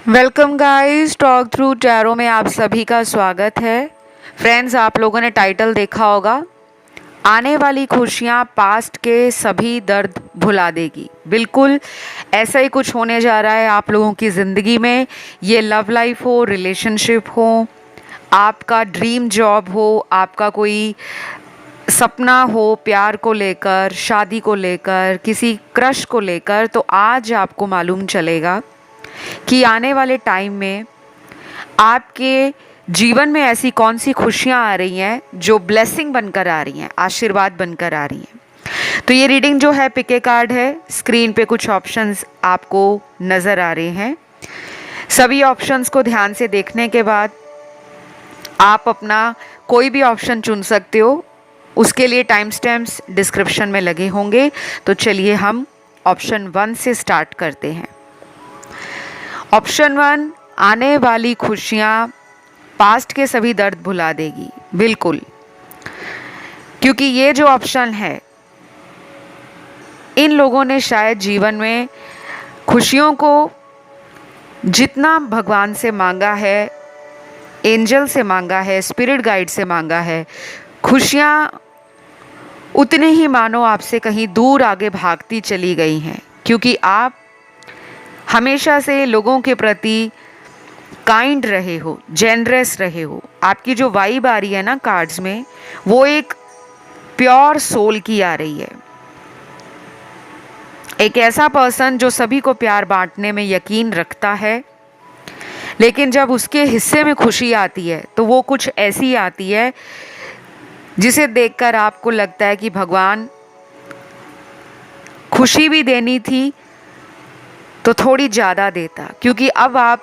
Welcome guys, talk through tarot में आप सभी का स्वागत है। फ्रेंड्स, आप लोगों ने टाइटल देखा होगा, आने वाली खुशियाँ पास्ट के सभी दर्द भुला देगी। बिल्कुल ऐसा ही कुछ होने जा रहा है आप लोगों की ज़िंदगी में। ये लव लाइफ हो, रिलेशनशिप हो, आपका ड्रीम जॉब हो, आपका कोई सपना हो, प्यार को लेकर, शादी को लेकर, किसी क्रश को लेकर, तो आज आपको मालूम चलेगा कि आने वाले टाइम में आपके जीवन में ऐसी कौन सी खुशियां आ रही हैं जो ब्लेसिंग बनकर आ रही हैं, आशीर्वाद बनकर आ रही हैं। तो ये रीडिंग जो है पिक ए कार्ड है। स्क्रीन पे कुछ ऑप्शंस आपको नज़र आ रहे हैं। सभी ऑप्शंस को ध्यान से देखने के बाद आप अपना कोई भी ऑप्शन चुन सकते हो। उसके लिए टाइम स्टैम्प्स डिस्क्रिप्शन में लगे होंगे। तो चलिए हम ऑप्शन 1 से स्टार्ट करते हैं। ऑप्शन 1, आने वाली खुशियाँ पास्ट के सभी दर्द भुला देगी। बिल्कुल, क्योंकि ये जो ऑप्शन है, इन लोगों ने शायद जीवन में खुशियों को जितना भगवान से मांगा है, एंजल से मांगा है, स्पिरिट गाइड से मांगा है, खुशियाँ उतने ही मानो आपसे कहीं दूर आगे भागती चली गई हैं। क्योंकि आप हमेशा से लोगों के प्रति काइंड रहे हो, जेनरस रहे हो। आपकी जो वाइब आ रही है ना कार्ड्स में, वो एक प्योर सोल की आ रही है। एक ऐसा पर्सन जो सभी को प्यार बांटने में यकीन रखता है, लेकिन जब उसके हिस्से में खुशी आती है तो वो कुछ ऐसी आती है जिसे देखकर आपको लगता है कि भगवान, खुशी भी देनी थी तो थोड़ी ज़्यादा देता। क्योंकि अब आप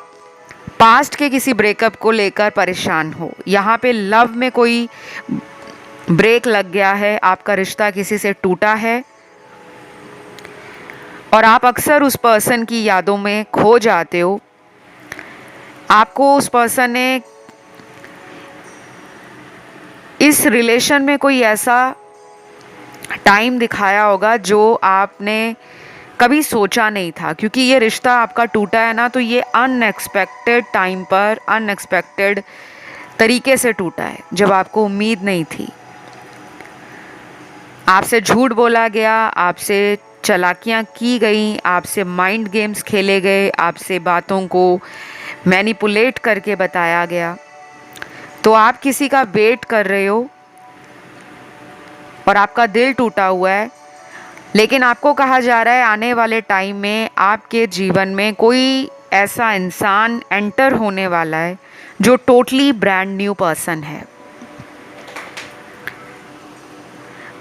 पास्ट के किसी ब्रेकअप को लेकर परेशान हो। यहाँ पे लव में कोई ब्रेक लग गया है, आपका रिश्ता किसी से टूटा है और आप अक्सर उस पर्सन की यादों में खो जाते हो। आपको उस पर्सन ने इस रिलेशन में कोई ऐसा टाइम दिखाया होगा जो आपने कभी सोचा नहीं था। क्योंकि ये रिश्ता आपका टूटा है ना, तो ये अनएक्सपेक्टेड टाइम पर, अनएक्सपेक्टेड तरीके से टूटा है, जब आपको उम्मीद नहीं थी। आपसे झूठ बोला गया, आपसे चालाकियाँ की गई, आपसे माइंड गेम्स खेले गए, आपसे बातों को मैनिपुलेट करके बताया गया। तो आप किसी का वेट कर रहे हो और आपका दिल टूटा हुआ है, लेकिन आपको कहा जा रहा है आने वाले टाइम में आपके जीवन में कोई ऐसा इंसान एंटर होने वाला है जो टोटली ब्रांड न्यू पर्सन है।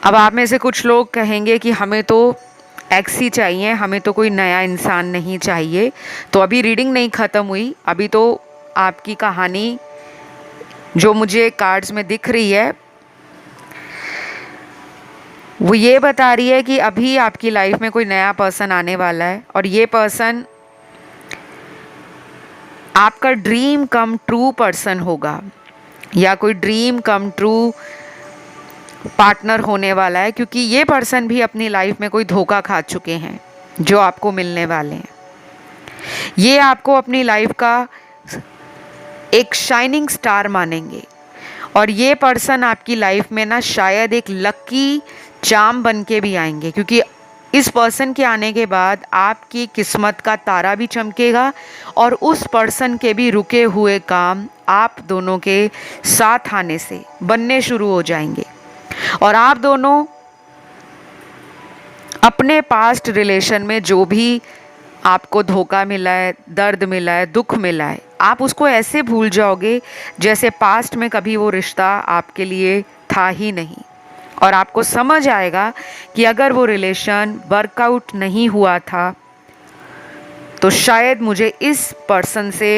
अब आप में से कुछ लोग कहेंगे कि हमें तो एक्स ही चाहिए, हमें तो कोई नया इंसान नहीं चाहिए। तो अभी रीडिंग नहीं ख़त्म हुई। अभी तो आपकी कहानी जो मुझे कार्ड्स में दिख रही है, वो ये बता रही है कि अभी आपकी लाइफ में कोई नया पर्सन आने वाला है और ये पर्सन आपका ड्रीम कम ट्रू पर्सन होगा या कोई ड्रीम कम ट्रू पार्टनर होने वाला है। क्योंकि ये पर्सन भी अपनी लाइफ में कोई धोखा खा चुके हैं जो आपको मिलने वाले हैं। ये आपको अपनी लाइफ का एक शाइनिंग स्टार मानेंगे और ये पर्सन आपकी लाइफ में ना शायद एक लकी चार्म बन के भी आएंगे। क्योंकि इस पर्सन के आने के बाद आपकी किस्मत का तारा भी चमकेगा और उस पर्सन के भी रुके हुए काम आप दोनों के साथ आने से बनने शुरू हो जाएंगे। और आप दोनों अपने पास्ट रिलेशन में जो भी आपको धोखा मिला है, दर्द मिला है, दुख मिला है, आप उसको ऐसे भूल जाओगे जैसे पास्ट में कभी वो रिश्ता आपके लिए था ही नहीं। और आपको समझ आएगा कि अगर वो रिलेशन वर्कआउट नहीं हुआ था तो शायद मुझे इस पर्सन से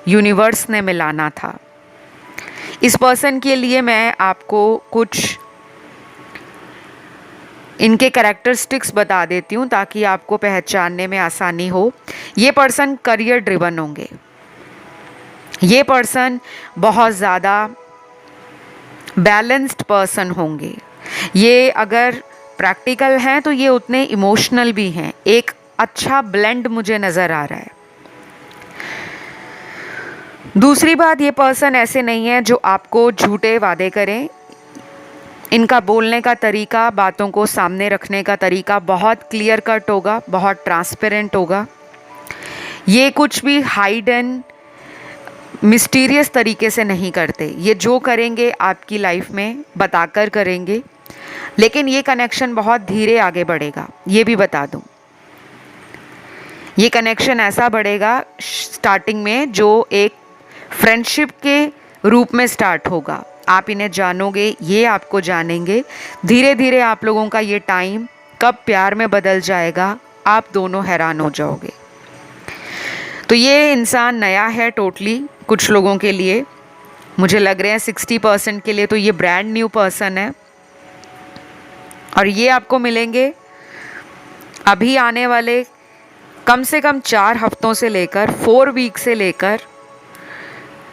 यूनिवर्स ने मिलाना था। इस पर्सन के लिए मैं आपको कुछ इनके कैरेक्टरिस्टिक्स बता देती हूँ ताकि आपको पहचानने में आसानी हो। ये पर्सन करियर ड्रिवन होंगे। ये पर्सन बहुत ज़्यादा बैलेंस्ड पर्सन होंगे। ये अगर प्रैक्टिकल हैं तो ये उतने इमोशनल भी हैं। एक अच्छा ब्लेंड मुझे नज़र आ रहा है। दूसरी बात, ये पर्सन ऐसे नहीं है जो आपको झूठे वादे करें। इनका बोलने का तरीका, बातों को सामने रखने का तरीका बहुत क्लियर कट होगा, बहुत ट्रांसपेरेंट होगा। ये कुछ भी हाइड एंड मिस्टीरियस तरीके से नहीं करते। ये जो करेंगे आपकी लाइफ में बताकर करेंगे, लेकिन ये कनेक्शन बहुत धीरे आगे बढ़ेगा, ये भी बता दूं। ये कनेक्शन ऐसा बढ़ेगा स्टार्टिंग में जो एक फ्रेंडशिप के रूप में स्टार्ट होगा। आप इन्हें जानोगे, ये आपको जानेंगे। धीरे धीरे आप लोगों का ये टाइम कब प्यार में बदल जाएगा, आप दोनों हैरान हो जाओगे। तो ये इंसान नया है टोटली कुछ लोगों के लिए, मुझे लग रहे हैं 60% के लिए तो ये ब्रांड न्यू पर्सन है। और ये आपको मिलेंगे अभी आने वाले कम से कम 4 हफ्तों से लेकर 4 वीक से लेकर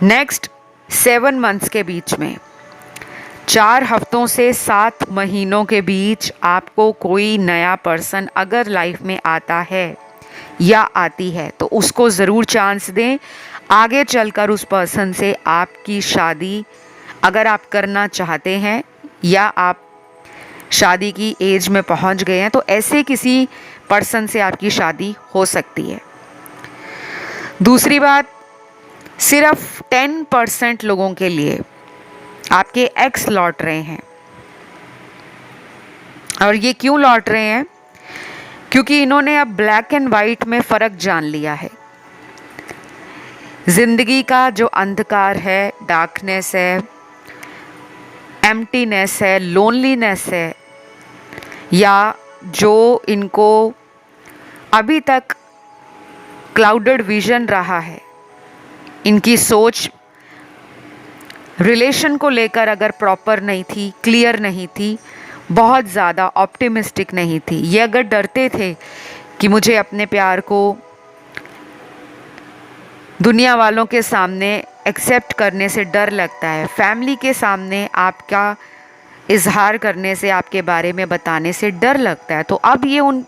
नेक्स्ट 7 मंथ्स के बीच में, 4 हफ्तों से 7 महीनों के बीच आपको कोई नया पर्सन अगर लाइफ में आता है या आती है तो उसको ज़रूर चांस दें। आगे चलकर उस पर्सन से आपकी शादी अगर आप करना चाहते हैं या आप शादी की एज में पहुंच गए हैं तो ऐसे किसी पर्सन से आपकी शादी हो सकती है। दूसरी बात, सिर्फ 10% लोगों के लिए आपके एक्स लौट रहे हैं। और ये क्यों लौट रहे हैं? क्योंकि इन्होंने अब ब्लैक एंड वाइट में फ़र्क जान लिया है। ज़िंदगी का जो अंधकार है, डार्कनेस है, एम्प्टीनेस है, लोनलीनेस है, या जो इनको अभी तक क्लाउडेड विजन रहा है, इनकी सोच रिलेशन को लेकर अगर प्रॉपर नहीं थी, क्लियर नहीं थी, बहुत ज़्यादा ऑप्टिमिस्टिक नहीं थी, ये अगर डरते थे कि मुझे अपने प्यार को दुनिया वालों के सामने एक्सेप्ट करने से डर लगता है, फैमिली के सामने आपका इजहार करने से, आपके बारे में बताने से डर लगता है, तो अब ये उन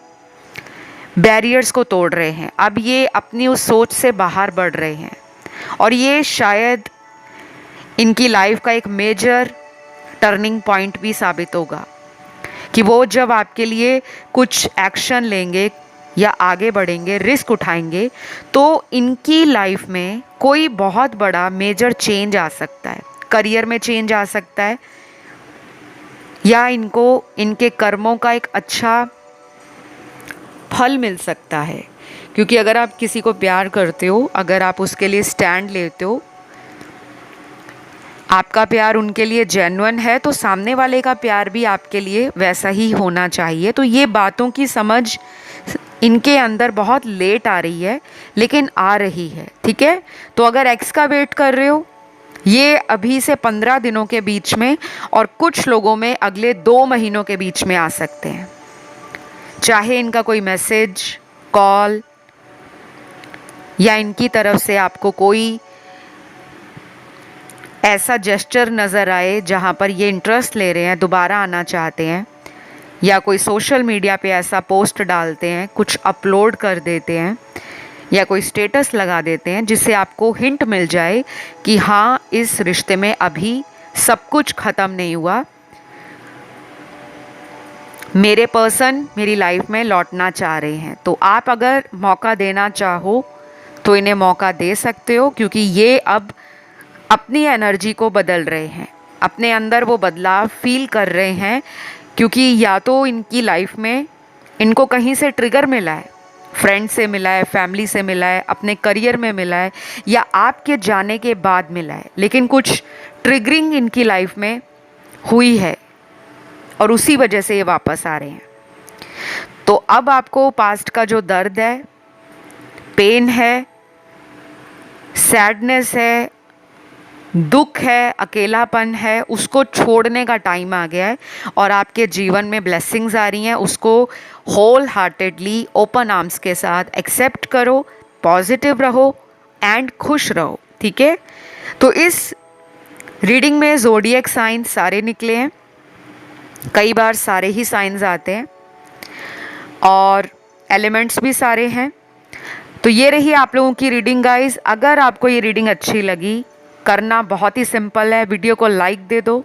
बैरियर्स को तोड़ रहे हैं। अब ये अपनी उस सोच से बाहर बढ़ रहे हैं और ये शायद इनकी लाइफ का एक मेजर टर्निंग पॉइंट भी साबित होगा कि वो जब आपके लिए कुछ एक्शन लेंगे या आगे बढ़ेंगे, रिस्क उठाएंगे, तो इनकी लाइफ में कोई बहुत बड़ा मेजर चेंज आ सकता है। करियर में चेंज आ सकता है या इनको इनके कर्मों का एक अच्छा फल मिल सकता है। क्योंकि अगर आप किसी को प्यार करते हो, अगर आप उसके लिए स्टैंड लेते हो, आपका प्यार उनके लिए जेन्युइन है, तो सामने वाले का प्यार भी आपके लिए वैसा ही होना चाहिए। तो ये बातों की समझ इनके अंदर बहुत लेट आ रही है, लेकिन आ रही है, ठीक है। तो अगर एक्स का वेट कर रहे हो, ये अभी से 15 दिनों के बीच में और कुछ लोगों में अगले 2 महीनों के बीच में आ सकते हैं। चाहे इनका कोई मैसेज, कॉल या इनकी तरफ से आपको कोई ऐसा जेस्चर नज़र आए जहाँ पर ये इंटरेस्ट ले रहे हैं, दोबारा आना चाहते हैं, या कोई सोशल मीडिया पे ऐसा पोस्ट डालते हैं, कुछ अपलोड कर देते हैं या कोई स्टेटस लगा देते हैं जिससे आपको हिंट मिल जाए कि हाँ, इस रिश्ते में अभी सब कुछ ख़त्म नहीं हुआ, मेरे पर्सन मेरी लाइफ में लौटना चाह रहे हैं। तो आप अगर मौका देना चाहो तो इन्हें मौका दे सकते हो, क्योंकि ये अब अपनी एनर्जी को बदल रहे हैं, अपने अंदर वो बदलाव फील कर रहे हैं। क्योंकि या तो इनकी लाइफ में इनको कहीं से ट्रिगर मिला है, फ्रेंड से मिला है, फैमिली से मिला है, अपने करियर में मिला है, या आपके जाने के बाद मिला है, लेकिन कुछ ट्रिगरिंग इनकी लाइफ में हुई है और उसी वजह से ये वापस आ रहे हैं। तो अब आपको पास्ट का जो दर्द है, पेन है, सैडनेस है, दुख है, अकेलापन है, उसको छोड़ने का टाइम आ गया है और आपके जीवन में ब्लेसिंग्स आ रही हैं। उसको होल हार्टेडली ओपन आर्म्स के साथ एक्सेप्ट करो, पॉजिटिव रहो एंड खुश रहो, ठीक है। तो इस रीडिंग में ज़ोडिएक साइंस सारे निकले हैं, कई बार सारे ही साइंस आते हैं और एलिमेंट्स भी सारे हैं। तो तो ये रही आप लोगों की रीडिंग गाइस। अगर आपको ये रीडिंग अच्छी लगी, करना बहुत ही सिंपल है, वीडियो को लाइक दे दो,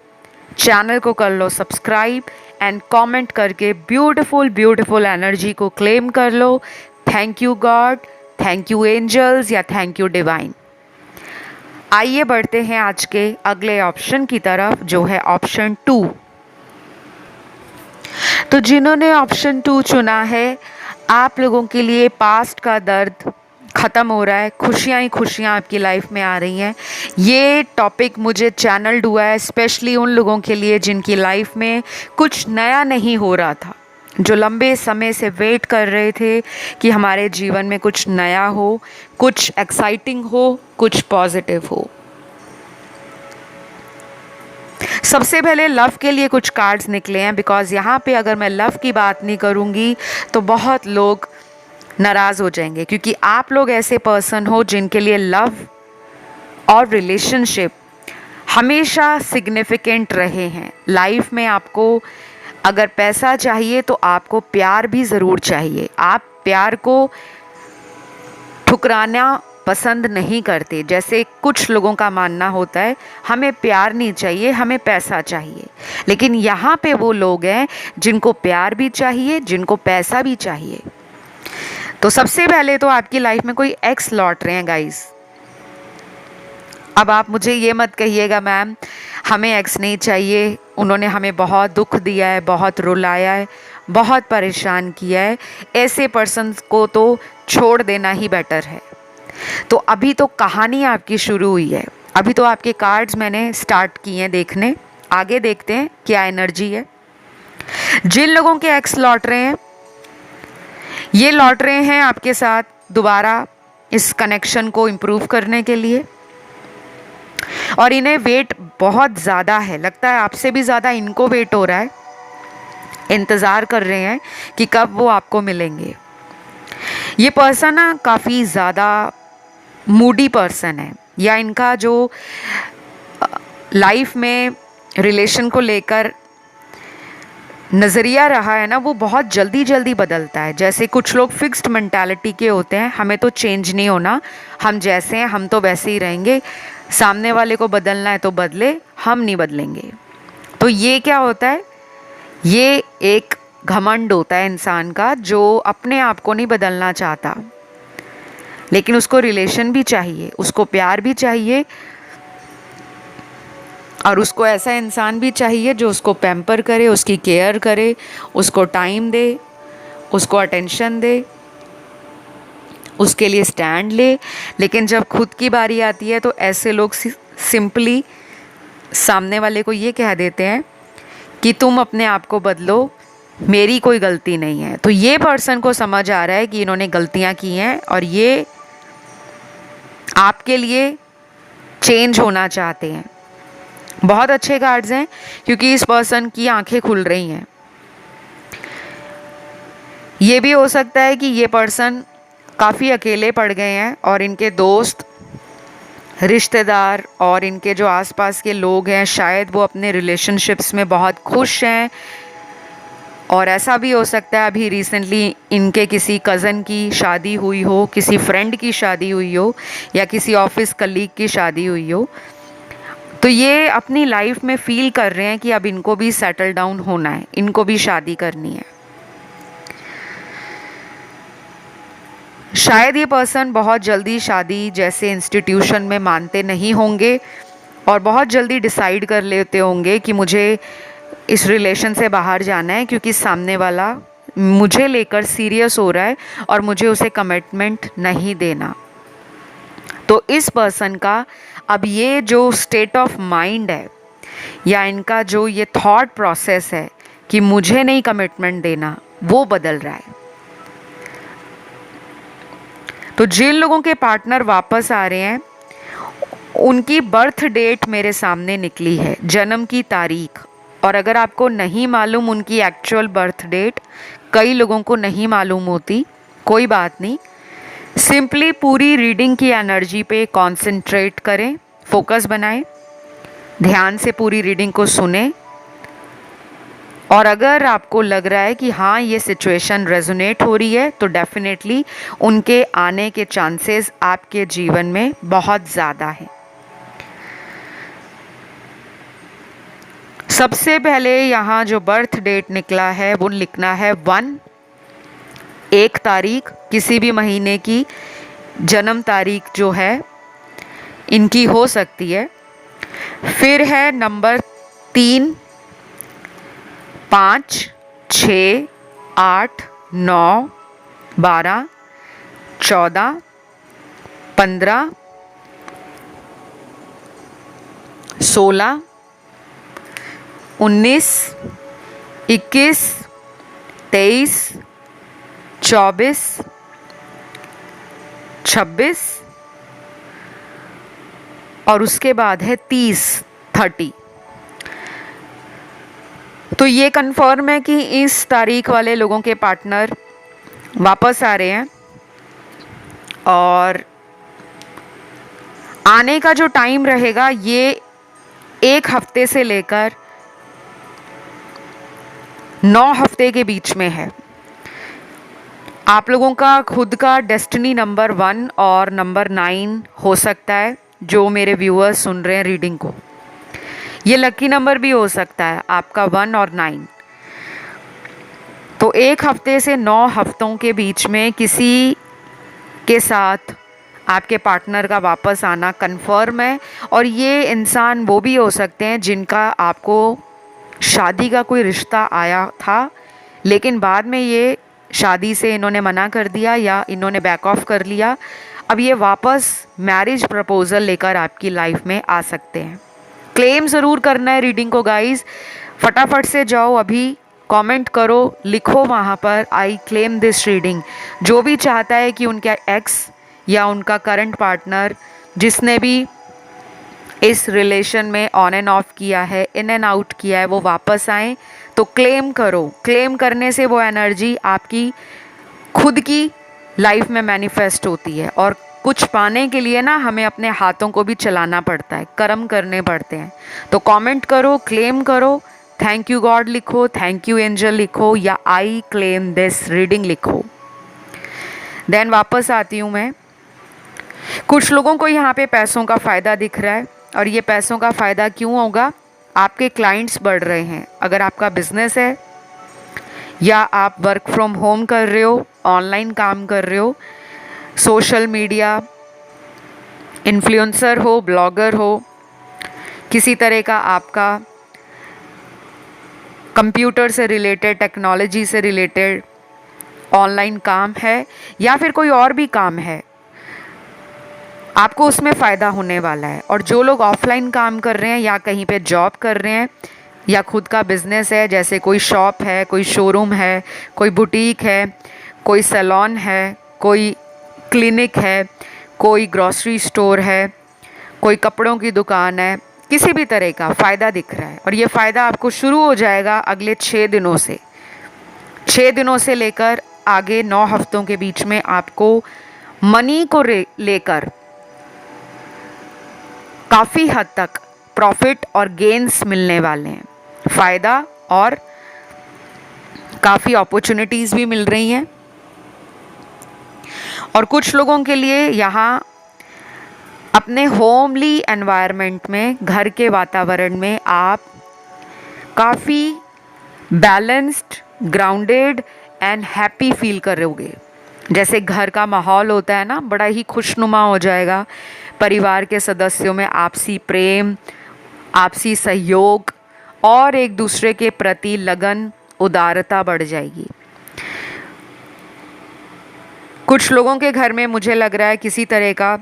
चैनल को कर लो सब्सक्राइब एंड कमेंट करके ब्यूटीफुल ब्यूटीफुल एनर्जी को क्लेम कर लो। Thank you God, thank you angels या थैंक यू डिवाइन। आइए बढ़ते हैं आज के अगले ऑप्शन की तरफ, जो है ऑप्शन 2। तो जिन्होंने ऑप्शन 2 चुना है, आप लोगों के लिए पास्ट का दर्द ख़त्म हो रहा है, खुशियाँ ही खुशियाँ आपकी लाइफ में आ रही हैं। ये टॉपिक मुझे चैनल्ड हुआ है स्पेशली उन लोगों के लिए जिनकी लाइफ में कुछ नया नहीं हो रहा था, जो लंबे समय से वेट कर रहे थे कि हमारे जीवन में कुछ नया हो, कुछ एक्साइटिंग हो, कुछ पॉजिटिव हो। सबसे पहले लव के लिए कुछ कार्ड्स निकले हैं, बिकॉज़ यहाँ पे अगर मैं लव की बात नहीं करूँगी तो बहुत लोग नाराज़ हो जाएंगे, क्योंकि आप लोग ऐसे पर्सन हो जिनके लिए लव और रिलेशनशिप हमेशा सिग्निफिकेंट रहे हैं। लाइफ में आपको अगर पैसा चाहिए तो आपको प्यार भी ज़रूर चाहिए। आप प्यार को ठुकराना पसंद नहीं करते। जैसे कुछ लोगों का मानना होता है हमें प्यार नहीं चाहिए, हमें पैसा चाहिए। लेकिन यहाँ पे वो लोग हैं जिनको प्यार भी चाहिए, जिनको पैसा भी चाहिए। तो सबसे पहले तो आपकी लाइफ में कोई एक्स लौट रहे हैं गाइस। अब आप मुझे ये मत कहिएगा मैम हमें एक्स नहीं चाहिए, उन्होंने हमें बहुत दुख दिया है, बहुत रुलाया है, बहुत परेशान किया है। ऐसे पर्सन को तो छोड़ देना ही बेटर है। तो अभी तो कहानी आपकी शुरू हुई है, अभी तो आपके कार्ड्स मैंने स्टार्ट किए हैं देखने। आगे देखते हैं क्या एनर्जी है। जिन लोगों के एक्स लौट रहे हैं, ये लौट रहे हैं आपके साथ दोबारा इस कनेक्शन को इम्प्रूव करने के लिए, और इन्हें वेट बहुत ज़्यादा है। लगता है आपसे भी ज़्यादा इनको वेट हो रहा है, इंतज़ार कर रहे हैं कि कब वो आपको मिलेंगे। ये पर्सन ना काफ़ी ज़्यादा मूडी पर्सन है, या इनका जो लाइफ में रिलेशन को लेकर नज़रिया रहा है ना, वो बहुत जल्दी जल्दी बदलता है। जैसे कुछ लोग फिक्स्ड मेंटालिटी के होते हैं, हमें तो चेंज नहीं होना, हम जैसे हैं हम तो वैसे ही रहेंगे, सामने वाले को बदलना है तो बदले, हम नहीं बदलेंगे। तो ये क्या होता है, ये एक घमंड होता है इंसान का, जो अपने आप को नहीं बदलना चाहता, लेकिन उसको रिलेशन भी चाहिए, उसको प्यार भी चाहिए, और उसको ऐसा इंसान भी चाहिए जो उसको पैम्पर करे, उसकी केयर करे, उसको टाइम दे, उसको अटेंशन दे, उसके लिए स्टैंड ले। लेकिन जब खुद की बारी आती है तो ऐसे लोग सिंपली सामने वाले को ये कह देते हैं कि तुम अपने आप को बदलो, मेरी कोई गलती नहीं है। तो ये पर्सन को समझ आ रहा है कि इन्होंने गलतियां की हैं और ये आपके लिए चेंज होना चाहते हैं। बहुत अच्छे कार्ड्स हैं क्योंकि इस पर्सन की आंखें खुल रही हैं। ये भी हो सकता है कि ये पर्सन काफ़ी अकेले पड़ गए हैं और इनके दोस्त, रिश्तेदार और इनके जो आसपास के लोग हैं, शायद वो अपने रिलेशनशिप्स में बहुत खुश हैं। और ऐसा भी हो सकता है अभी रिसेंटली इनके किसी कज़न की शादी हुई हो, किसी फ्रेंड की शादी हुई हो, या किसी ऑफिस कलीग की शादी हुई हो। तो ये अपनी लाइफ में फील कर रहे हैं कि अब इनको भी सेटल डाउन होना है, इनको भी शादी करनी है। शायद ये पर्सन बहुत जल्दी शादी जैसे इंस्टीट्यूशन में मानते नहीं होंगे और बहुत जल्दी डिसाइड कर लेते होंगे कि मुझे इस रिलेशन से बाहर जाना है, क्योंकि सामने वाला मुझे लेकर सीरियस हो रहा है और मुझे उसे कमिटमेंट नहीं देना। तो इस पर्सन का अब ये जो स्टेट ऑफ माइंड है, या इनका जो ये थॉट प्रोसेस है कि मुझे नहीं कमिटमेंट देना, वो बदल रहा है। तो जिन लोगों के पार्टनर वापस आ रहे हैं, उनकी बर्थ डेट मेरे सामने निकली है, जन्म की तारीख। और अगर आपको नहीं मालूम उनकी एक्चुअल बर्थ डेट, कई लोगों को नहीं मालूम होती, कोई बात नहीं, सिंपली पूरी रीडिंग की एनर्जी पे कंसंट्रेट करें, फोकस बनाएं, ध्यान से पूरी रीडिंग को सुने और अगर आपको लग रहा है कि हाँ ये सिचुएशन रेजोनेट हो रही है तो डेफिनेटली उनके आने के चांसेस आपके जीवन में बहुत ज़्यादा हैं। सबसे पहले यहाँ जो बर्थ डेट निकला है वो लिखना है 1 तारीख, किसी भी महीने की जन्म तारीख जो है इनकी हो सकती है। फिर है नंबर 3, 5, 6, 8, 9, 12, 14, 15, 16, 19, 21, 23, 24, 26 और उसके बाद है 30। तो ये कंफर्म है कि इस तारीख वाले लोगों के पार्टनर वापस आ रहे हैं और आने का जो टाइम रहेगा ये 1 हफ्ते से लेकर 9 हफ्ते के बीच में है। आप लोगों का खुद का डेस्टिनी नंबर 1 और नंबर 9 हो सकता है। जो मेरे व्यूअर्स सुन रहे हैं रीडिंग को, ये लकी नंबर भी हो सकता है आपका 1 और 9। तो 1 हफ्ते से 9 हफ्तों के बीच में किसी के साथ आपके पार्टनर का वापस आना कंफर्म है। और ये इंसान वो भी हो सकते हैं जिनका आपको शादी का कोई रिश्ता आया था लेकिन बाद में ये शादी से इन्होंने मना कर दिया या इन्होंने बैक ऑफ कर लिया। अब ये वापस मैरिज प्रपोजल लेकर आपकी लाइफ में आ सकते हैं। क्लेम ज़रूर करना है रीडिंग को गाइस, फटाफट से जाओ अभी कमेंट करो, लिखो वहाँ पर आई क्लेम दिस रीडिंग। जो भी चाहता है कि उनका एक्स या उनका करंट पार्टनर जिसने भी इस रिलेशन में ऑन एंड ऑफ किया है, इन एंड आउट किया है, वो वापस आए तो क्लेम करो। क्लेम करने से वो एनर्जी आपकी खुद की लाइफ में मैनिफेस्ट होती है। और कुछ पाने के लिए ना हमें अपने हाथों को भी चलाना पड़ता है, कर्म करने पड़ते हैं। तो कमेंट करो, क्लेम करो, थैंक यू गॉड लिखो, थैंक यू एंजल लिखो या आई क्लेम दिस रीडिंग लिखो। देन वापस आती हूँ मैं। कुछ लोगों को यहाँ पे पैसों का फ़ायदा दिख रहा है और ये पैसों का फ़ायदा क्यों होगा? आपके क्लाइंट्स बढ़ रहे हैं। अगर आपका बिजनेस है या आप वर्क फ्रॉम होम कर रहे हो, ऑनलाइन काम कर रहे हो, सोशल मीडिया इन्फ्लुएंसर हो, ब्लॉगर हो, किसी तरह का आपका कंप्यूटर से रिलेटेड, टेक्नोलॉजी से रिलेटेड ऑनलाइन काम है या फिर कोई और भी काम है, आपको उसमें फ़ायदा होने वाला है। और जो लोग ऑफलाइन काम कर रहे हैं या कहीं पे जॉब कर रहे हैं या खुद का बिजनेस है, जैसे कोई शॉप है, कोई शोरूम है, कोई बुटीक है, कोई सैलून है, कोई क्लिनिक है, कोई ग्रॉसरी स्टोर है, कोई कपड़ों की दुकान है, किसी भी तरह का फ़ायदा दिख रहा है। और ये फ़ायदा आपको शुरू हो जाएगा अगले 6 दिनों से। 6 दिनों से लेकर आगे 9 हफ्तों के बीच में आपको मनी को लेकर काफ़ी हद तक प्रॉफिट और गेन्स मिलने वाले हैं। फ़ायदा और काफ़ी अपॉर्चुनिटीज़ भी मिल रही हैं। और कुछ लोगों के लिए यहाँ अपने होमली एनवायरनमेंट में, घर के वातावरण में आप काफ़ी balanced, grounded and happy feel करोगे। जैसे घर का माहौल होता है ना, बड़ा ही खुशनुमा हो जाएगा। परिवार के सदस्यों में आपसी प्रेम, आपसी सहयोग और एक दूसरे के प्रति लगन, उदारता बढ़ जाएगी। कुछ लोगों के घर में मुझे लग रहा है किसी तरह का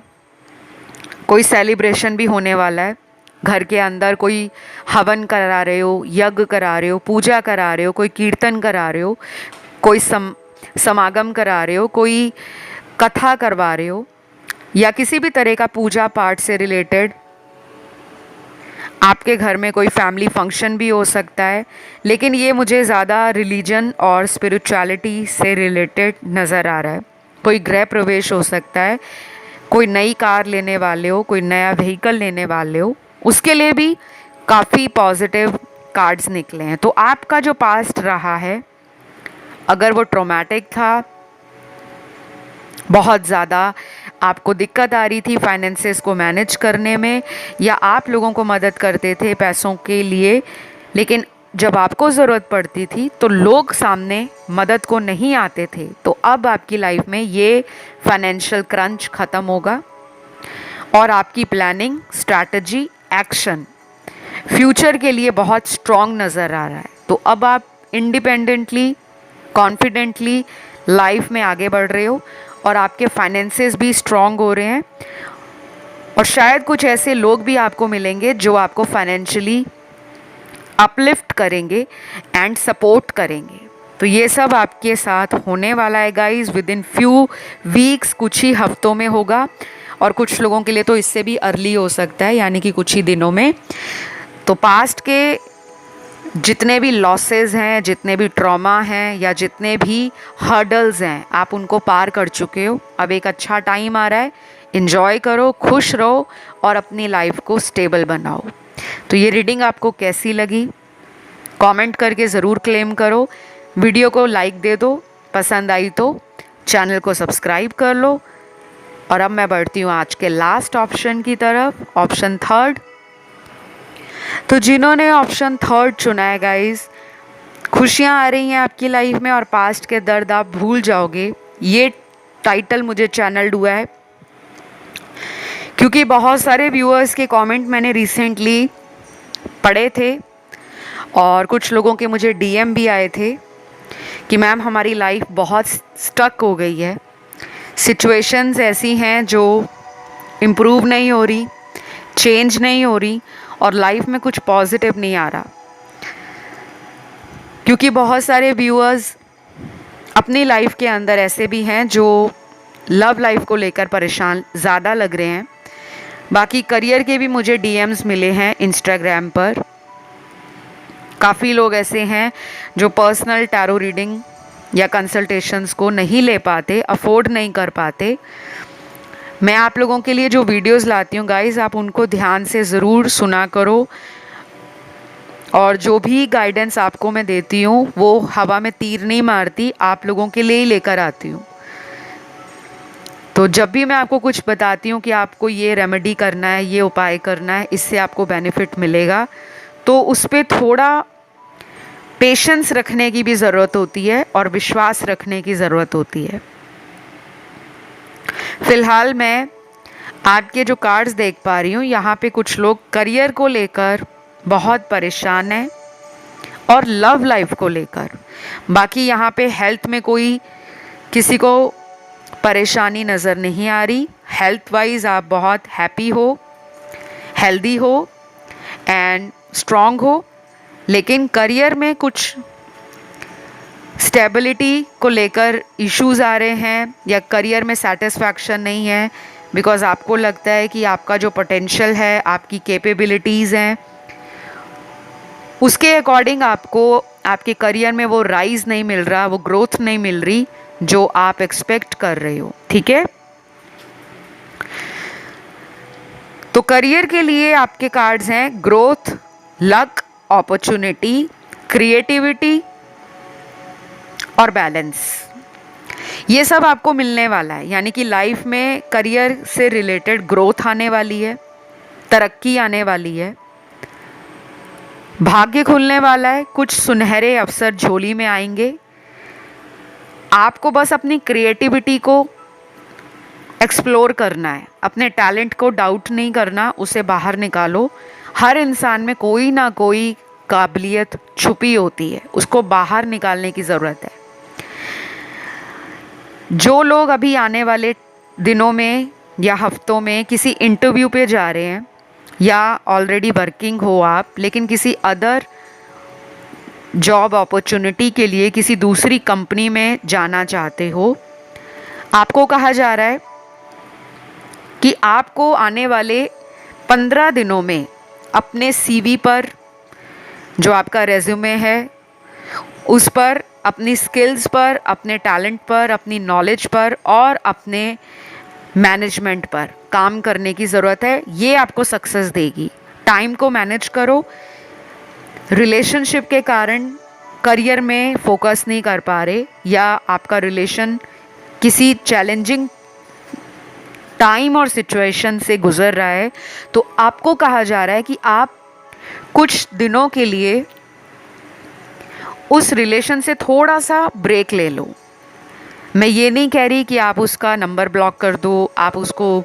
कोई सेलिब्रेशन भी होने वाला है। घर के अंदर कोई हवन करा रहे हो, यज्ञ करा रहे हो, पूजा करा रहे हो, कोई कीर्तन करा रहे हो, कोई समागम करा रहे हो, कोई कथा करवा रहे हो या किसी भी तरह का पूजा पाठ से रिलेटेड आपके घर में कोई फैमिली फंक्शन भी हो सकता है। लेकिन ये मुझे ज़्यादा रिलीजन और स्पिरिचुअलिटी से रिलेटेड नज़र आ रहा है। कोई गृह प्रवेश हो सकता है, कोई नई कार लेने वाले हो, कोई नया व्हीकल लेने वाले हो, उसके लिए भी काफ़ी पॉजिटिव कार्ड्स निकले हैं। तो आपका जो पास्ट रहा है, अगर वो ट्रॉमेटिक था, बहुत ज़्यादा आपको दिक्कत आ रही थी फाइनेंसेस को मैनेज करने में, या आप लोगों को मदद करते थे पैसों के लिए, लेकिन जब आपको ज़रूरत पड़ती थी तो लोग सामने मदद को नहीं आते थे, तो अब आपकी लाइफ में ये फाइनेंशियल क्रंच ख़त्म होगा और आपकी प्लानिंग, स्ट्रैटेजी, एक्शन फ्यूचर के लिए बहुत स्ट्रॉन्ग नज़र आ रहा है। तो अब आप इंडिपेंडेंटली, कॉन्फिडेंटली लाइफ में आगे बढ़ रहे हो और आपके फाइनेंसेस भी स्ट्रॉन्ग हो रहे हैं, और शायद कुछ ऐसे लोग भी आपको मिलेंगे जो आपको फाइनेंशियली अपलिफ्ट करेंगे एंड सपोर्ट करेंगे। तो ये सब आपके साथ होने वाला है guys, with in few weeks, कुछ ही हफ्तों में होगा, और कुछ लोगों के लिए तो इससे भी अर्ली हो सकता है, यानी कि कुछ ही दिनों में। तो पास्ट के जितने भी लॉसेस हैं, जितने भी ट्रॉमा हैं, या जितने भी हर्डल्स हैं, आप उनको पार कर चुके हो। अब एक अच्छा टाइम आ रहा है, इन्जॉय करो, खुश रहो और अपनी लाइफ को स्टेबल बनाओ। तो ये रीडिंग आपको कैसी लगी कमेंट करके ज़रूर क्लेम करो। वीडियो को लाइक दे दो, पसंद आई तो चैनल को सब्सक्राइब कर लो। और अब मैं बढ़ती हूँ आज के लास्ट ऑप्शन की तरफ, ऑप्शन थर्ड। तो जिन्होंने ऑप्शन थर्ड चुना है गाइस, खुशियाँ आ रही हैं आपकी लाइफ में और पास्ट के दर्द आप भूल जाओगे। ये टाइटल मुझे चैनल्ड हुआ है क्योंकि बहुत सारे व्यूअर्स के कमेंट मैंने रिसेंटली पढ़े थे, और कुछ लोगों के मुझे डीएम भी आए थे कि मैम हमारी लाइफ बहुत स्टक हो गई है, सिचुएशंस ऐसी हैं जो इम्प्रूव नहीं हो रही, चेंज नहीं हो रही, और लाइफ में कुछ पॉजिटिव नहीं आ रहा। क्योंकि बहुत सारे व्यूअर्स अपनी लाइफ के अंदर ऐसे भी हैं जो लव लाइफ को लेकर परेशान ज़्यादा लग रहे हैं। बाकी करियर के भी मुझे डीएम्स मिले हैं इंस्टाग्राम पर। काफ़ी लोग ऐसे हैं जो पर्सनल टैरो रीडिंग या कंसल्टेशंस को नहीं ले पाते, अफोर्ड नहीं कर पाते। मैं आप लोगों के लिए जो वीडियोस लाती हूँ गाइस, आप उनको ध्यान से ज़रूर सुना करो, और जो भी गाइडेंस आपको मैं देती हूँ वो हवा में तीर नहीं मारती, आप लोगों के लिए ही लेकर आती हूँ। तो जब भी मैं आपको कुछ बताती हूँ कि आपको ये रेमेडी करना है, ये उपाय करना है, इससे आपको बेनिफिट मिलेगा, तो उस पर थोड़ा पेशेंस रखने की भी ज़रूरत होती है और विश्वास रखने की ज़रूरत होती है। फ़िलहाल मैं आपके जो कार्ड्स देख पा रही हूँ, यहाँ पे कुछ लोग करियर को लेकर बहुत परेशान हैं और लव लाइफ को लेकर। बाकी यहाँ पे हेल्थ में कोई किसी को परेशानी नज़र नहीं आ रही। हेल्थ वाइज आप बहुत हैप्पी हो, हेल्दी हो एंड स्ट्रॉन्ग हो, लेकिन करियर में कुछ स्टेबिलिटी को लेकर इश्यूज आ रहे हैं, या करियर में सेटिस्फैक्शन नहीं है, बिकॉज़ आपको लगता है कि आपका जो पोटेंशियल है, आपकी कैपेबिलिटीज़ हैं, उसके अकॉर्डिंग आपको आपके करियर में वो राइज नहीं मिल रहा, वो ग्रोथ नहीं मिल रही जो आप एक्सपेक्ट कर रहे हो। ठीक है, तो करियर के लिए आपके कार्ड्स हैं ग्रोथ, लक, अपॉर्चुनिटी, क्रिएटिविटी और बैलेंस। ये सब आपको मिलने वाला है, यानी कि लाइफ में करियर से रिलेटेड ग्रोथ आने वाली है, तरक्की आने वाली है, भाग्य खुलने वाला है, कुछ सुनहरे अवसर झोली में आएंगे। आपको बस अपनी क्रिएटिविटी को एक्सप्लोर करना है, अपने टैलेंट को डाउट नहीं करना, उसे बाहर निकालो। हर इंसान में कोई ना कोई काबिलियत छुपी होती है, उसको बाहर निकालने की ज़रूरत है। जो लोग अभी आने वाले दिनों में या हफ्तों में किसी इंटरव्यू पे जा रहे हैं, या ऑलरेडी वर्किंग हो आप, लेकिन किसी अदर जॉब अपॉर्चुनिटी के लिए किसी दूसरी कंपनी में जाना चाहते हो, आपको कहा जा रहा है कि आपको आने वाले 15 दिनों में अपने सीवी पर, जो आपका रेज्यूमे है, उस पर, अपनी स्किल्स पर, अपने टैलेंट पर, अपनी नॉलेज पर और अपने मैनेजमेंट पर काम करने की ज़रूरत है। ये आपको सक्सेस देगी। टाइम को मैनेज करो, रिलेशनशिप के कारण करियर में फोकस नहीं कर पा रहे, या आपका रिलेशन किसी चैलेंजिंग टाइम और सिचुएशन से गुजर रहा है, तो आपको कहा जा रहा है कि आप कुछ दिनों के लिए उस रिलेशन से थोड़ा सा ब्रेक ले लो। मैं ये नहीं कह रही कि आप उसका नंबर ब्लॉक कर दो, आप उसको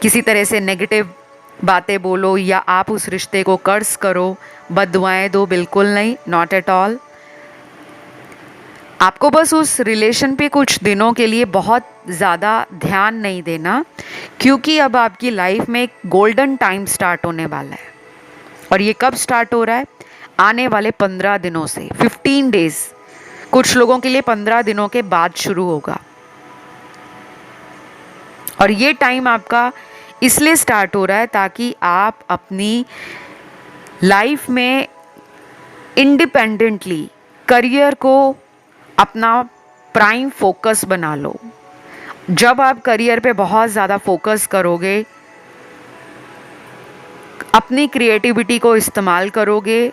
किसी तरह से नेगेटिव बातें बोलो, या आप उस रिश्ते को कर्ज करो, बद्दुआएं दो, बिल्कुल नहीं, नॉट एट ऑल। आपको बस उस रिलेशन पे कुछ दिनों के लिए बहुत ज़्यादा ध्यान नहीं देना, क्योंकि अब आपकी लाइफ में एक गोल्डन टाइम स्टार्ट होने वाला है। और ये कब स्टार्ट हो रहा है? आने वाले 15 दिनों से, 15 डेज। कुछ लोगों के लिए 15 दिनों के बाद शुरू होगा। और ये टाइम आपका इसलिए स्टार्ट हो रहा है ताकि आप अपनी लाइफ में इंडिपेंडेंटली करियर को अपना प्राइम फोकस बना लो। जब आप करियर पे बहुत ज़्यादा फोकस करोगे, अपनी क्रिएटिविटी को इस्तेमाल करोगे,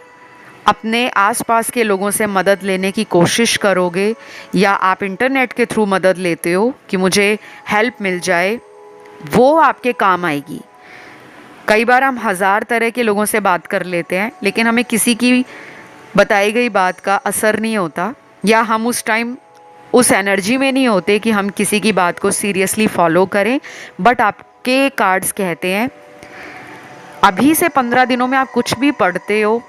अपने आसपास के लोगों से मदद लेने की कोशिश करोगे, या आप इंटरनेट के थ्रू मदद लेते हो कि मुझे हेल्प मिल जाए, वो आपके काम आएगी। कई बार हम 1000 तरह के लोगों से बात कर लेते हैं, लेकिन हमें किसी की बताई गई बात का असर नहीं होता, या हम उस टाइम उस एनर्जी में नहीं होते कि हम किसी की बात को सीरियसली फॉलो करें। बट आपके कार्ड्स कहते हैं अभी से 15 दिनों में आप कुछ भी पढ़ते हो,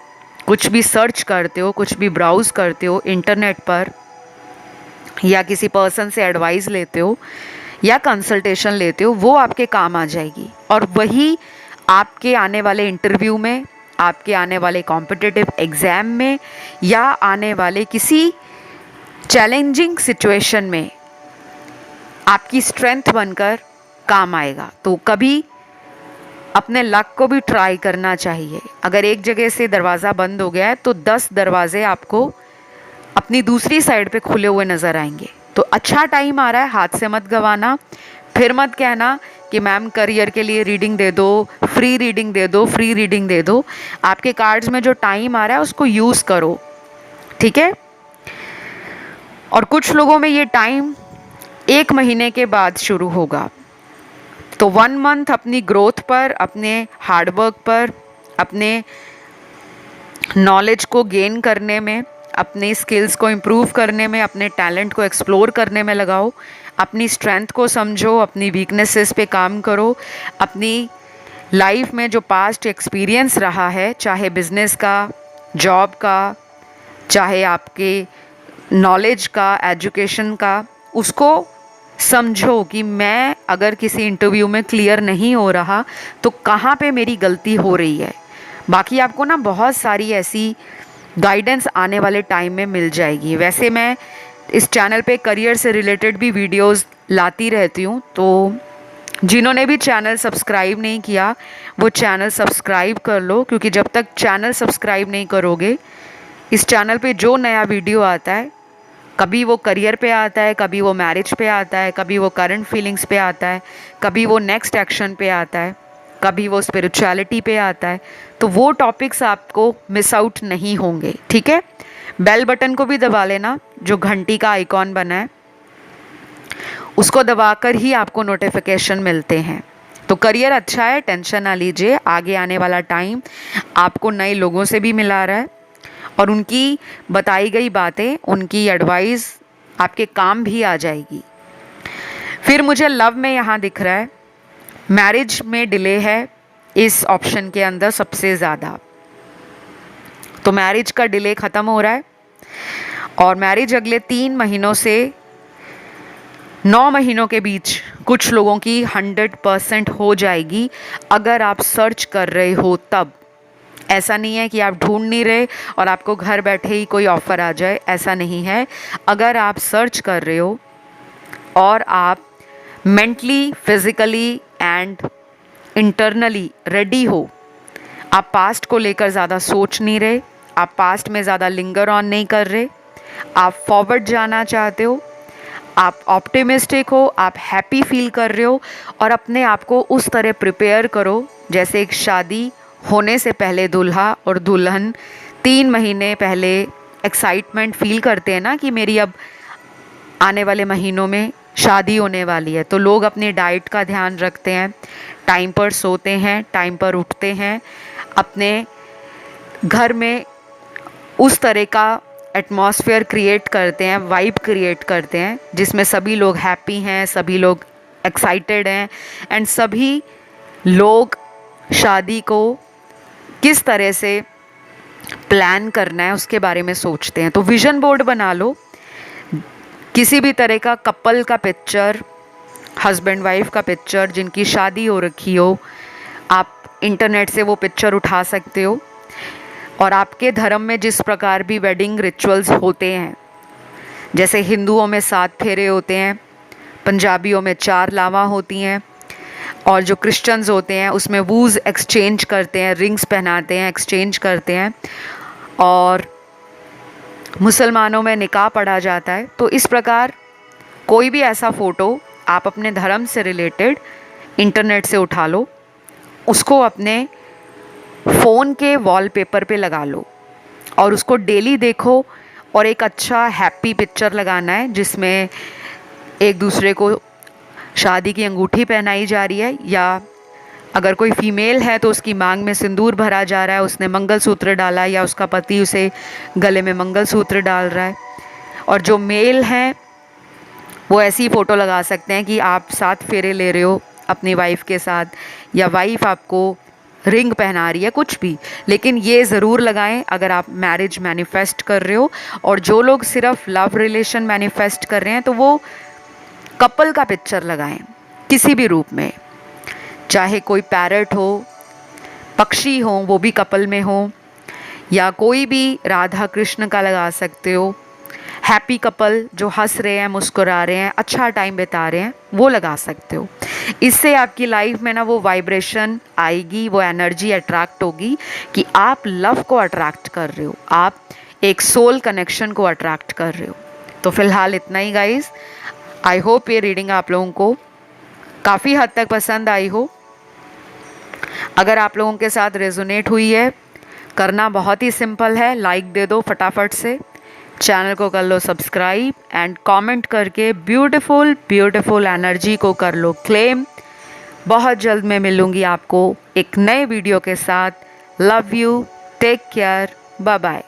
कुछ भी सर्च करते हो, कुछ भी ब्राउज करते हो इंटरनेट पर, या किसी पर्सन से एडवाइस लेते हो या कंसल्टेशन लेते हो, वो आपके काम आ जाएगी। और वही आपके आने वाले इंटरव्यू में, आपके आने वाले कॉम्पिटिटिव एग्ज़ाम में, या आने वाले किसी चैलेंजिंग सिचुएशन में आपकी स्ट्रेंथ बनकर काम आएगा। तो कभी अपने लक को भी ट्राई करना चाहिए। अगर एक जगह से दरवाज़ा बंद हो गया है तो 10 दरवाजे आपको अपनी दूसरी साइड पे खुले हुए नज़र आएंगे। तो अच्छा टाइम आ रहा है, हाथ से मत गंवाना। फिर मत कहना कि मैम करियर के लिए रीडिंग दे दो, फ्री रीडिंग दे दो, फ्री रीडिंग दे दो। आपके कार्ड्स में जो टाइम आ रहा है उसको यूज़ करो, ठीक है। और कुछ लोगों में ये टाइम 1 महीने के बाद शुरू होगा। तो 1 मंथ अपनी ग्रोथ पर, अपने हार्डवर्क पर, अपने नॉलेज को गेन करने में, अपने स्किल्स को इम्प्रूव करने में, अपने टैलेंट को एक्सप्लोर करने में लगाओ। अपनी स्ट्रेंथ को समझो, अपनी वीकनेसेस पे काम करो। अपनी लाइफ में जो पास्ट एक्सपीरियंस रहा है, चाहे बिजनेस का, जॉब का, चाहे आपके नॉलेज का, एजुकेशन का, उसको समझो कि मैं अगर किसी इंटरव्यू में क्लियर नहीं हो रहा तो कहाँ पे मेरी गलती हो रही है। बाकी आपको ना बहुत सारी ऐसी गाइडेंस आने वाले टाइम में मिल जाएगी। वैसे मैं इस चैनल पे करियर से रिलेटेड भी वीडियोस लाती रहती हूँ, तो जिन्होंने भी चैनल सब्सक्राइब नहीं किया वो चैनल सब्सक्राइब कर लो, क्योंकि जब तक चैनल सब्सक्राइब नहीं करोगे, इस चैनल पे जो नया वीडियो आता है, कभी वो करियर पे आता है, कभी वो मैरिज पे आता है, कभी वो करंट फीलिंग्स पे आता है, कभी वो नेक्स्ट एक्शन पे आता है, कभी वो स्पिरिचुअलिटी पे आता है, तो वो टॉपिक्स आपको मिस आउट नहीं होंगे, ठीक है। बेल बटन को भी दबा लेना, जो घंटी का आइकॉन बना है उसको दबाकर ही आपको नोटिफिकेशन मिलते हैं। तो करियर अच्छा है, टेंशन ना लीजिए। आगे आने वाला टाइम आपको नए लोगों से भी मिला रहा है, और उनकी बताई गई बातें, उनकी एडवाइस आपके काम भी आ जाएगी। फिर मुझे लव में यहाँ दिख रहा है, मैरिज में डिले है इस ऑप्शन के अंदर सबसे ज़्यादा। तो मैरिज का डिले ख़त्म हो रहा है, और मैरिज अगले 3 महीनों से 9 महीनों के बीच कुछ लोगों की 100% हो जाएगी, अगर आप सर्च कर रहे हो तब। ऐसा नहीं है कि आप ढूंढ नहीं रहे और आपको घर बैठे ही कोई ऑफ़र आ जाए, ऐसा नहीं है। अगर आप सर्च कर रहे हो और आप mentally, physically and internally ready हो, आप पास्ट को लेकर ज़्यादा सोच नहीं रहे, आप पास्ट में ज़्यादा लिंगर ऑन नहीं कर रहे, आप फॉरवर्ड जाना चाहते हो, आप ऑप्टिमिस्टिक हो, आप हैप्पी फील कर रहे हो, और अपने आप को उस तरह प्रिपेयर करो जैसे एक शादी होने से पहले दूल्हा और दुल्हन 3 महीने पहले एक्साइटमेंट फील करते हैं ना कि मेरी अब आने वाले महीनों में शादी होने वाली है, तो लोग अपनी डाइट का ध्यान रखते हैं, टाइम पर सोते हैं, टाइम पर उठते हैं, अपने घर में उस तरह का एटमॉस्फेयर क्रिएट करते हैं, वाइब क्रिएट करते हैं जिसमें सभी लोग हैप्पी हैं, सभी लोग एक्साइटेड हैं एंड सभी लोग शादी को किस तरह से प्लान करना है उसके बारे में सोचते हैं। तो विजन बोर्ड बना लो, किसी भी तरह का कपल का पिक्चर, हस्बैंड वाइफ का पिक्चर जिनकी शादी हो रखी हो, आप इंटरनेट से वो पिक्चर उठा सकते हो। और आपके धर्म में जिस प्रकार भी वेडिंग रिचुअल्स होते हैं, जैसे हिंदुओं में 7 फेरे होते हैं, पंजाबियों में 4 लावां होती हैं, और जो क्रिश्चियंस होते हैं उसमें वूज़ एक्सचेंज करते हैं, रिंग्स पहनाते हैं, एक्सचेंज करते हैं, और मुसलमानों में निकाह पढ़ा जाता है। तो इस प्रकार कोई भी ऐसा फ़ोटो आप अपने धर्म से रिलेटेड इंटरनेट से उठा लो, उसको अपने फ़ोन के वॉलपेपर पे लगा लो और उसको डेली देखो। और एक अच्छा हैप्पी पिक्चर लगाना है जिसमें एक दूसरे को शादी की अंगूठी पहनाई जा रही है, या अगर कोई फीमेल है तो उसकी मांग में सिंदूर भरा जा रहा है, उसने मंगलसूत्र डाला, या उसका पति उसे गले में मंगलसूत्र डाल रहा है। और जो मेल हैं वो ऐसी फ़ोटो लगा सकते हैं कि आप 7 फेरे ले रहे हो अपनी वाइफ के साथ, या वाइफ आपको रिंग पहना रही है, कुछ भी, लेकिन ये ज़रूर लगाएं अगर आप मैरिज मैनिफेस्ट कर रहे हो। और जो लोग सिर्फ लव रिलेशन मैनिफेस्ट कर रहे हैं तो वो कपल का पिक्चर लगाएं किसी भी रूप में, चाहे कोई पैरट हो, पक्षी हो, वो भी कपल में हो, या कोई भी राधा कृष्ण का लगा सकते हो, हैप्पी कपल जो हंस रहे हैं, मुस्कुरा रहे हैं, अच्छा टाइम बिता रहे हैं, वो लगा सकते हो। इससे आपकी लाइफ में ना वो वाइब्रेशन आएगी, वो एनर्जी अट्रैक्ट होगी कि आप लव को अट्रैक्ट कर रहे हो, आप एक सोल कनेक्शन को अट्रैक्ट कर रहे हो। तो फिलहाल इतना ही गाइस। आई होप ये रीडिंग आप लोगों को काफ़ी हद तक पसंद आई हो। अगर आप लोगों के साथ रेजोनेट हुई है, करना बहुत ही सिंपल है, लाइक दे दो फटाफट से, चैनल को कर लो सब्सक्राइब एंड कमेंट करके ब्यूटीफुल ब्यूटीफुल एनर्जी को कर लो क्लेम। बहुत जल्द मैं मिलूँगी आपको एक नए वीडियो के साथ। Love you, take care, bye bye.